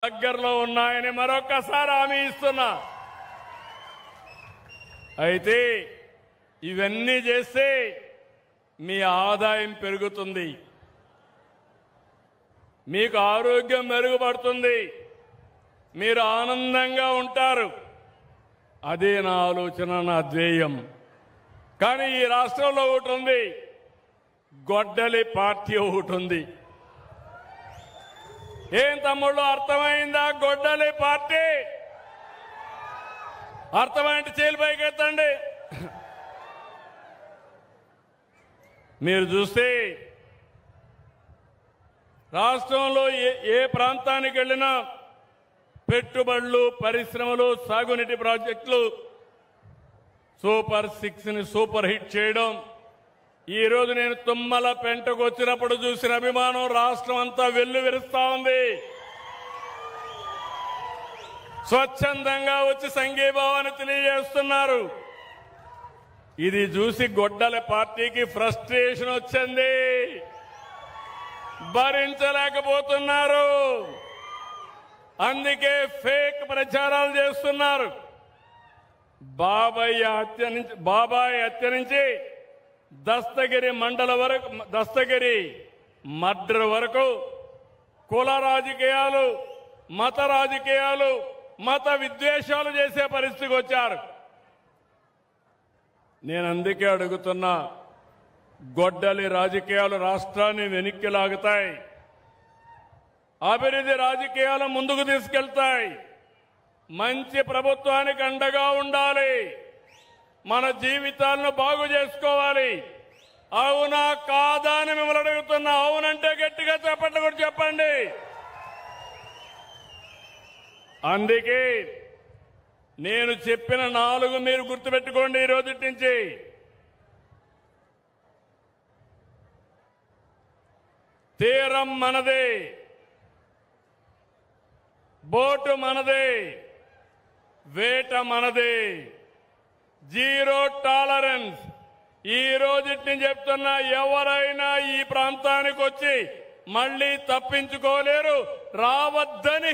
దగ్గరలో ఉన్నాయని మరొకసారి హామీ ఇస్తున్నా. అయితే ఇవన్నీ చేస్తే మీ ఆదాయం పెరుగుతుంది, మీకు ఆరోగ్యం మెరుగుపడుతుంది, మీరు ఆనందంగా ఉంటారు. అదే నా ఆలోచన, నా ధ్యేయం. కానీ ఈ రాష్ట్రంలో ఒకటి ఉంది, గొడ్డలి పార్టీ ఒకటి ఉంది. ఏం తమ్ముళ్ళు, అర్థమైందా? గొడ్డలి పార్టీ అర్థమైంటే చేలు పైకెత్తండి. మీరు చూస్తే రాష్ట్రంలో ఏ ప్రాంతానికి వెళ్ళినా పెట్టుబడులు, పరిశ్రమలు, సాగునీటి ప్రాజెక్టులు సూపర్ 6ని సూపర్ హిట్ చేయడం. ఈ రోజు నేను తుమ్మల పెంటకు వచ్చినప్పుడు చూసిన అభిమానం రాష్ట్రం అంతా వెల్లువిరుస్తా ఉంది. స్వచ్ఛందంగా వచ్చి సంఘీభావాన్ని తెలియజేస్తున్నారు. ఇది చూసి గొడ్డల పార్టీకి ఫ్రస్ట్రేషన్ వచ్చింది, భరించలేకపోతున్నారు. అందుకే ఫేక్ ప్రచారాలు చేస్తున్నారు. బాబాయ్ హత్య నుంచి దస్తగిరి మండల వరకు, దస్తగిరి మర్డర్ వరకు కుల రాజకీయాలు, మత రాజకీయాలు, మత విద్వేషాలు చేసే పరిస్థితికి వచ్చారు. నేను అందుకే అడుగుతున్నా, గొడ్డలి రాజకీయాలు రాష్ట్రాన్ని వెనక్కి లాగుతాయి, అభివృద్ధి రాజకీయాలు ముందుకు తీసుకెళ్తాయి. మంచి ప్రభుత్వానికి అండగా ఉండాలి, మన జీవితాలను బాగు చేసుకోవాలి. అవునా కాదా అని మిమ్మల్ని అడుగుతున్నా. అవునంటే గట్టిగా చెప్పండి, కూడా చెప్పండి. అందుకే నేను చెప్పిన 4 మీరు గుర్తుపెట్టుకోండి. ఈ రోజు నుంచి తీరం మనదే, బోటు మనదే, వేట మనదే, జీరో టాలరెన్స్. ఈ రోజు చెప్తున్నా, ఎవరైనా ఈ ప్రాంతానికి వచ్చి మళ్లీ తప్పించుకోలేరు, రావద్దని